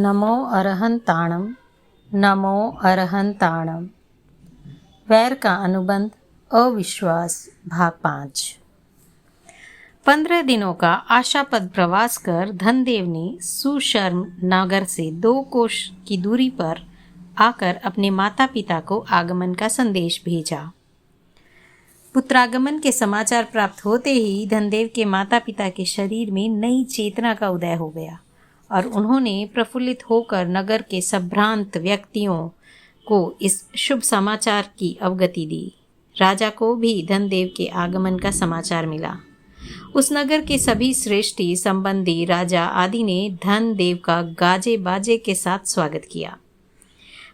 नमो अरहंताणम, नमो अरहंताणम। वैर का अनुबंध, अविश्वास, भाग 5। 15 दिनों का आशापद प्रवास कर धनदेव ने सुशर्म नगर से 2 कोश की दूरी पर आकर अपने माता पिता को आगमन का संदेश भेजा। पुत्रागमन के समाचार प्राप्त होते ही धनदेव के माता पिता के शरीर में नई चेतना का उदय हो गया और उन्होंने प्रफुल्लित होकर नगर के संभ्रांत व्यक्तियों को इस शुभ समाचार की अवगति दी। राजा को भी धनदेव के आगमन का समाचार मिला। उस नगर के सभी श्रेष्ठी, संबंधी, राजा आदि ने धनदेव का गाजे बाजे के साथ स्वागत किया।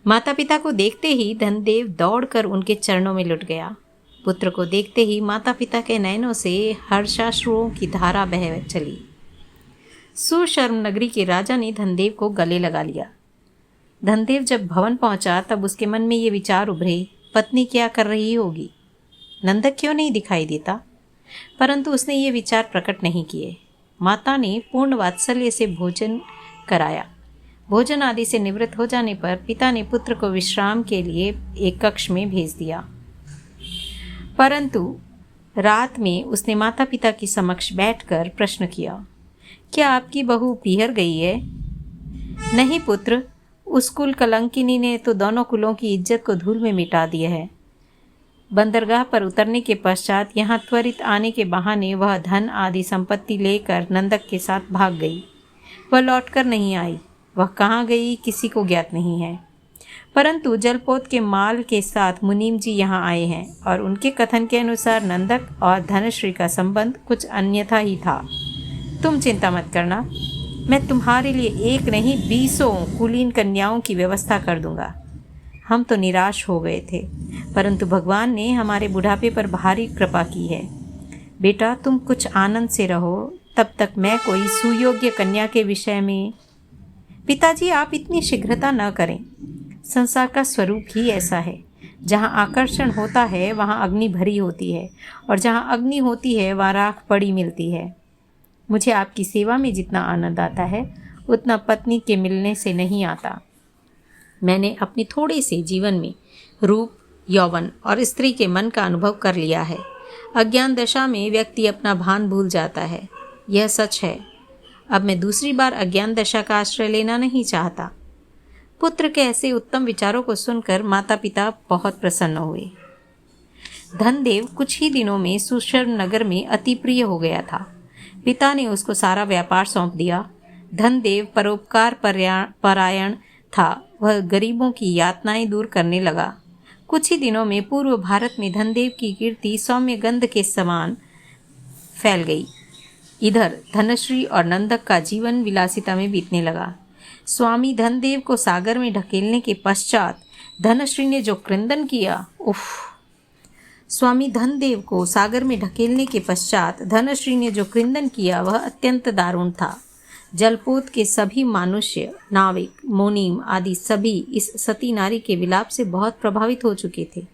माता पिता को देखते ही धनदेव दौड़कर उनके चरणों में लुट गया। पुत्र को देखते ही माता पिता के नयनों से हर्षाश्रुओं की धारा बह चली। सुशर्म नगरी के राजा ने धनदेव को गले लगा लिया। धनदेव जब भवन पहुंचा तब उसके मन में ये विचार उभरे, पत्नी क्या कर रही होगी, नंदक क्यों नहीं दिखाई देता? परंतु उसने ये विचार प्रकट नहीं किए। माता ने पूर्ण वात्सल्य से भोजन कराया। भोजन आदि से निवृत्त हो जाने पर पिता ने पुत्र को विश्राम के लिए एक कक्ष में भेज दिया। परंतु रात में उसने माता पिता के समक्ष बैठकर प्रश्न किया, क्या आपकी बहू पीहर गई है? नहीं पुत्र, उस कुल कलंकिनी ने तो दोनों कुलों की इज्जत को धूल में मिटा दिया है। बंदरगाह पर उतरने के पश्चात यहाँ त्वरित आने के बहाने वह धन आदि संपत्ति लेकर नंदक के साथ भाग गई। वह लौटकर नहीं आई। वह कहाँ गई किसी को ज्ञात नहीं है। परंतु जलपोत के माल के साथ मुनीम जी यहाँ आए हैं और उनके कथन के अनुसार नंदक और धनश्री का संबंध कुछ अन्यथा ही था। तुम चिंता मत करना, मैं तुम्हारे लिए एक नहीं 20 कुलीन कन्याओं की व्यवस्था कर दूंगा। हम तो निराश हो गए थे, परंतु भगवान ने हमारे बुढ़ापे पर भारी कृपा की है। बेटा तुम कुछ आनंद से रहो, तब तक मैं कोई सुयोग्य कन्या के विषय में। पिताजी आप इतनी शीघ्रता न करें। संसार का स्वरूप ही ऐसा है, जहाँ आकर्षण होता है वहाँ अग्नि भरी होती है और जहाँ अग्नि होती है वहाँ राख पड़ी मिलती है। मुझे आपकी सेवा में जितना आनंद आता है उतना पत्नी के मिलने से नहीं आता। मैंने अपने थोड़े से जीवन में रूप, यौवन और स्त्री के मन का अनुभव कर लिया है। अज्ञान दशा में व्यक्ति अपना भान भूल जाता है, यह सच है। अब मैं दूसरी बार अज्ञान दशा का आश्रय लेना नहीं चाहता। पुत्र के ऐसे उत्तम विचारों को सुनकर माता पिता बहुत प्रसन्न हुए। धनदेव कुछ ही दिनों में सुशर्म नगर में अति प्रिय हो गया था। पिता ने उसको सारा व्यापार सौंप दिया। धनदेव परोपकार परायण था। वह गरीबों की यातनाएं दूर करने लगा। कुछ ही दिनों में पूर्व भारत में धनदेव की कीर्ति सौम्य गंध के समान फैल गई। इधर धनश्री और नंदक का जीवन विलासिता में बीतने लगा। स्वामी धनदेव को सागर में ढकेलने के पश्चात धनश्री ने जो क्रंदन किया, स्वामी धनदेव को सागर में ढकेलने के पश्चात धनश्री ने जो क्रंदन किया वह अत्यंत दारुण था। जलपोत के सभी मनुष्य, नाविक, मोनीम आदि सभी इस सती नारी के विलाप से बहुत प्रभावित हो चुके थे।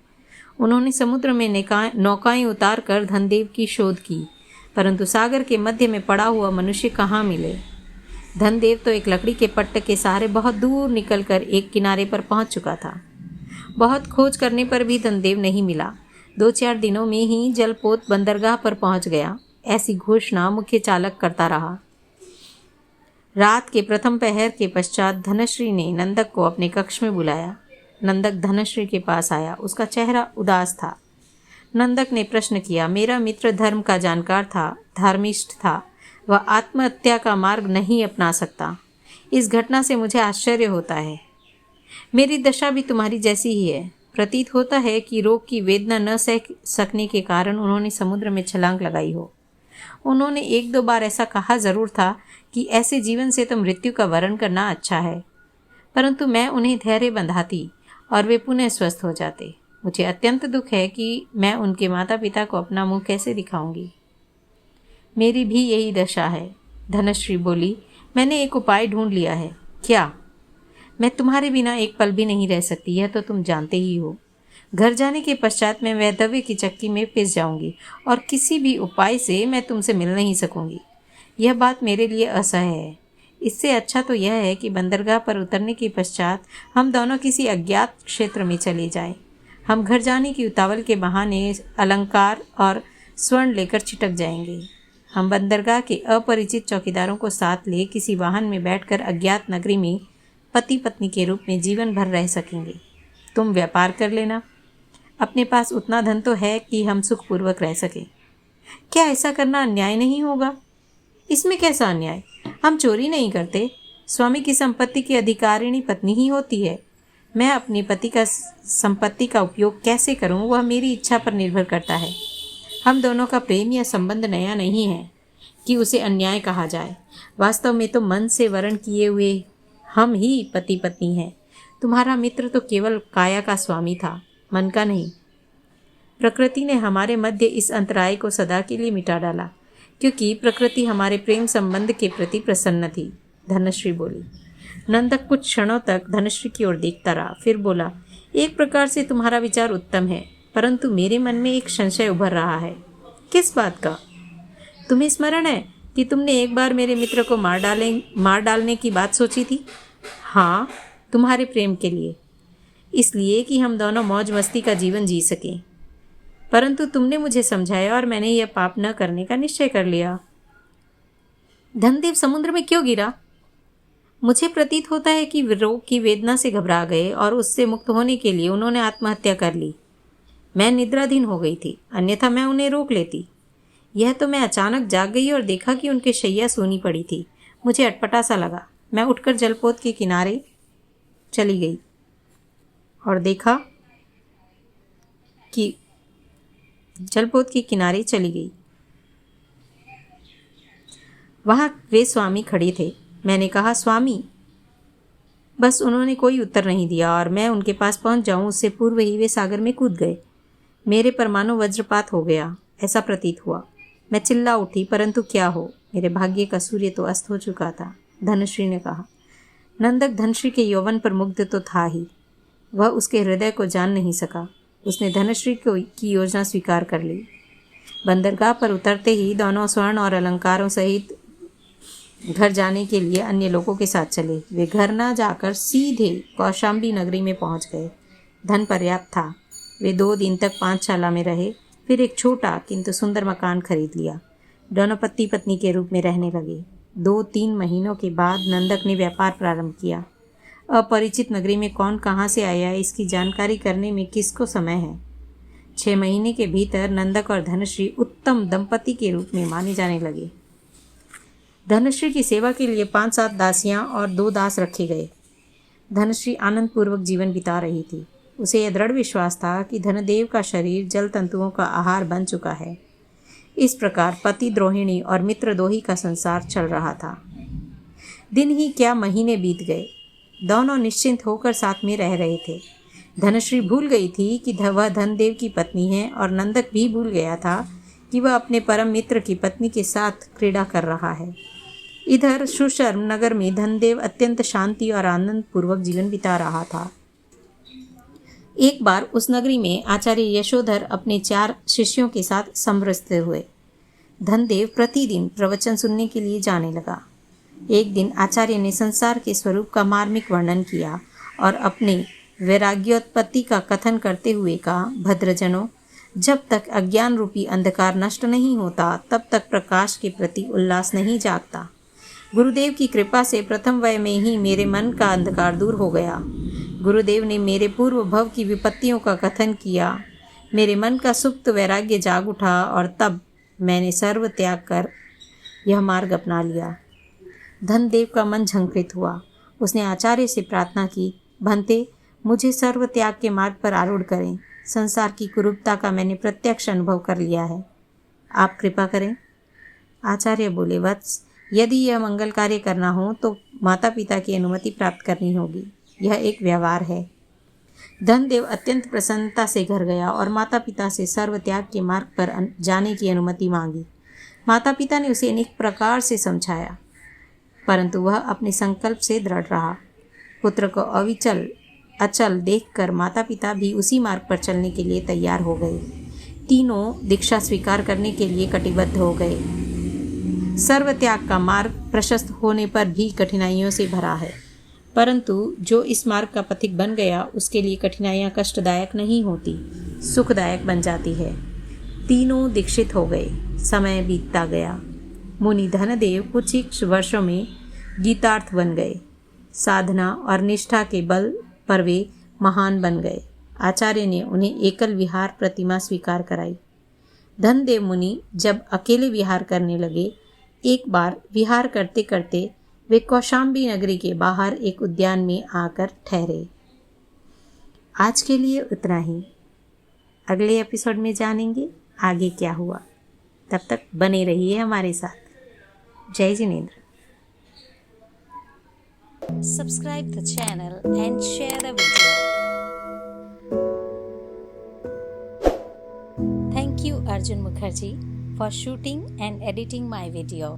उन्होंने समुद्र में नौकाएं उतार कर धनदेव की शोध की, परंतु सागर के मध्य में पड़ा हुआ मनुष्य कहाँ मिले। धनदेव तो एक लकड़ी के पट्ट के सहारे बहुत दूर निकलकर एक किनारे पर पहुंच चुका था। बहुत खोज करने पर भी धनदेव नहीं मिला। 2-4 दिनों में ही जलपोत बंदरगाह पर पहुंच गया, ऐसी घोषणा मुख्य चालक करता रहा। रात के प्रथम पहर के पश्चात धनश्री ने नंदक को अपने कक्ष में बुलाया। नंदक धनश्री के पास आया। उसका चेहरा उदास था। नंदक ने प्रश्न किया, मेरा मित्र धर्म का जानकार था, धर्मिष्ठ था, वह आत्महत्या का मार्ग नहीं अपना सकता। इस घटना से मुझे आश्चर्य होता है। मेरी दशा भी तुम्हारी जैसी ही है। प्रतीत होता है कि रोग की वेदना न सह सकने के कारण उन्होंने समुद्र में छलांग लगाई हो। उन्होंने 1-2 बार ऐसा कहा जरूर था कि ऐसे जीवन से तो मृत्यु का वरण करना अच्छा है, परंतु मैं उन्हें धैर्य बंधाती और वे पुनः स्वस्थ हो जाते। मुझे अत्यंत दुख है कि मैं उनके माता पिता को अपना मुंह कैसे दिखाऊंगी। मेरी भी यही दशा है। धनश्री बोली, मैंने एक उपाय ढूंढ लिया है। क्या? मैं तुम्हारे बिना एक पल भी नहीं रह सकती, यह तो तुम जानते ही हो। घर जाने के पश्चात मैं वैधव्य की चक्की में पिस जाऊंगी और किसी भी उपाय से मैं तुमसे मिल नहीं सकूंगी। यह बात मेरे लिए असह्य है। इससे अच्छा तो यह है कि बंदरगाह पर उतरने के पश्चात हम दोनों किसी अज्ञात क्षेत्र में चले जाएं। हम घर जाने की उतावल के बहाने अलंकार और स्वर्ण लेकर छिटक जाएंगे। हम बंदरगाह के अपरिचित चौकीदारों को साथ ले किसी वाहन में बैठकर अज्ञात नगरी में पति पत्नी के रूप में जीवन भर रह सकेंगे। तुम व्यापार कर लेना। अपने पास उतना धन तो है कि हम सुखपूर्वक रह सकें। क्या ऐसा करना अन्याय नहीं होगा? इसमें कैसा अन्याय? हम चोरी नहीं करते। स्वामी की संपत्ति की अधिकारिणी पत्नी ही होती है। मैं अपने पति का संपत्ति का उपयोग कैसे करूं, वह मेरी इच्छा पर निर्भर करता है। हम दोनों का प्रेम या संबंध नया नहीं है कि उसे अन्याय कहा जाए। वास्तव में तो मन से वर्ण किए हुए हम ही पति पत्नी हैं। तुम्हारा मित्र तो केवल काया का स्वामी था, मन का नहीं। प्रकृति ने हमारे मध्य इस अंतराय को सदा के लिए मिटा डाला, क्योंकि प्रकृति हमारे प्रेम संबंध के प्रति प्रसन्न थी। धनश्री बोली। नंदक कुछ क्षणों तक धनश्री की ओर देखता रहा, फिर बोला, एक प्रकार से तुम्हारा विचार उत्तम है, परंतु मेरे मन में एक संशय उभर रहा है। किस बात का? तुम्हें स्मरण है कि तुमने एक बार मेरे मित्र को मार डालने की बात सोची थी? हाँ, तुम्हारे प्रेम के लिए, इसलिए कि हम दोनों मौज मस्ती का जीवन जी सकें। परंतु तुमने मुझे समझाया और मैंने यह पाप न करने का निश्चय कर लिया। धनदेव समुद्र में क्यों गिरा? मुझे प्रतीत होता है कि रोग की वेदना से घबरा गए और उससे मुक्त होने के लिए उन्होंने आत्महत्या कर ली। मैं निद्राधीन हो गई थी, अन्यथा मैं उन्हें रोक लेती। यह तो मैं अचानक जाग गई और देखा कि उनकी शैया सूनी पड़ी थी। मुझे अटपटा सा लगा। मैं उठकर जलपोत के किनारे चली गई और देखा कि जलपोत के किनारे चली गई। वहां वे स्वामी खड़े थे। मैंने कहा, स्वामी। बस उन्होंने कोई उत्तर नहीं दिया और मैं उनके पास पहुंच जाऊं उससे पूर्व ही वे सागर में कूद गए। मेरे पर मानो वज्रपात हो गया, ऐसा प्रतीत हुआ। मैं चिल्ला उठी, परंतु क्या हो, मेरे भाग्य का सूर्य तो अस्त हो चुका था। धनश्री ने कहा। नंदक धनश्री के यौवन पर मुग्ध तो था ही, वह उसके हृदय को जान नहीं सका। उसने धनश्री की योजना स्वीकार कर ली। बंदरगाह पर उतरते ही दोनों स्वर्ण और अलंकारों सहित घर जाने के लिए अन्य लोगों के साथ चले। वे घर न जाकर सीधे कौशाम्बी नगरी में पहुंच गए। धन पर्याप्त था। वे 2 दिन तक पांचशाला में रहे, फिर एक छोटा किंतु सुंदर मकान खरीद लिया। दोनों पति पत्नी के रूप में रहने लगे। 2-3 महीनों के बाद नंदक ने व्यापार प्रारंभ किया। अपरिचित नगरी में कौन कहाँ से आया, इसकी जानकारी करने में किसको समय है। 6 महीने के भीतर नंदक और धनश्री उत्तम दंपति के रूप में माने जाने लगे। धनश्री की सेवा के लिए 5-7 दासियां और 2 दास रखे गए। धनश्री आनंदपूर्वक जीवन बिता रही थी। उसे यह दृढ़ विश्वास था कि धनदेव का शरीर जल तंतुओं का आहार बन चुका है। इस प्रकार पति द्रोहिणी और मित्रद्रोही का संसार चल रहा था। दिन ही क्या महीने बीत गए। दोनों निश्चिंत होकर साथ में रह रहे थे। धनश्री भूल गई थी कि वह धनदेव की पत्नी है और नंदक भी भूल गया था कि वह अपने परम मित्र की पत्नी के साथ क्रीड़ा कर रहा है। इधर सुशर्म नगर में धनदेव अत्यंत शांति और आनंद पूर्वक जीवन बिता रहा था। एक बार उस नगरी में आचार्य यशोधर अपने 4 शिष्यों के साथ समरसते हुए। धनदेव प्रतिदिन प्रवचन सुनने के लिए जाने लगा। एक दिन आचार्य ने संसार के स्वरूप का मार्मिक वर्णन किया और अपने वैराग्योत्पत्ति का कथन करते हुए कहा, भद्रजनों, जब तक अज्ञान रूपी अंधकार नष्ट नहीं होता तब तक प्रकाश के प्रति उल्लास नहीं जागता। गुरुदेव की कृपा से प्रथम वय में ही मेरे मन का अंधकार दूर हो गया। गुरुदेव ने मेरे पूर्व भव की विपत्तियों का कथन किया। मेरे मन का सुप्त वैराग्य जाग उठा और तब मैंने सर्व त्याग कर यह मार्ग अपना लिया। धनदेव का मन झंकृत हुआ। उसने आचार्य से प्रार्थना की, भंते, मुझे सर्व त्याग के मार्ग पर आरूढ़ करें। संसार की कुरूपता का मैंने प्रत्यक्ष अनुभव कर लिया है, आप कृपा करें। आचार्य बोले, वत्स, यदि यह मंगल कार्य करना हो तो माता पिता की अनुमति प्राप्त करनी होगी। यह एक व्यवहार है। धनदेव अत्यंत प्रसन्नता से घर गया और माता पिता से सर्व त्याग के मार्ग पर जाने की अनुमति मांगी। माता पिता ने उसे अनेक प्रकार से समझाया, परंतु वह अपने संकल्प से दृढ़ रहा। पुत्र को अचल देखकर माता पिता भी उसी मार्ग पर चलने के लिए तैयार हो गए। तीनों दीक्षा स्वीकार करने के लिए कटिबद्ध हो गए। सर्वत्याग का मार्ग प्रशस्त होने पर भी कठिनाइयों से भरा है, परंतु जो इस मार्ग का पथिक बन गया उसके लिए कठिनाइयाँ कष्टदायक नहीं होती, सुखदायक बन जाती है। तीनों दीक्षित हो गए। समय बीतता गया। मुनि धनदेव कुछ ही वर्षों में गीतार्थ बन गए। साधना और निष्ठा के बल पर वे महान बन गए। आचार्य ने उन्हें एकल विहार प्रतिमा स्वीकार कराई। धनदेव मुनि जब अकेले विहार करने लगे, एक बार विहार करते करते वे कौशाम्बी नगरी के बाहर एक उद्यान में आकर ठहरे। आज के लिए उतना ही। अगले एपिसोड में जानेंगे आगे क्या हुआ। तब तक बने रहिए हमारे साथ। जय Jinendra. Subscribe the channel and share the video. Thank you Arjun Mukherjee for shooting and editing my video.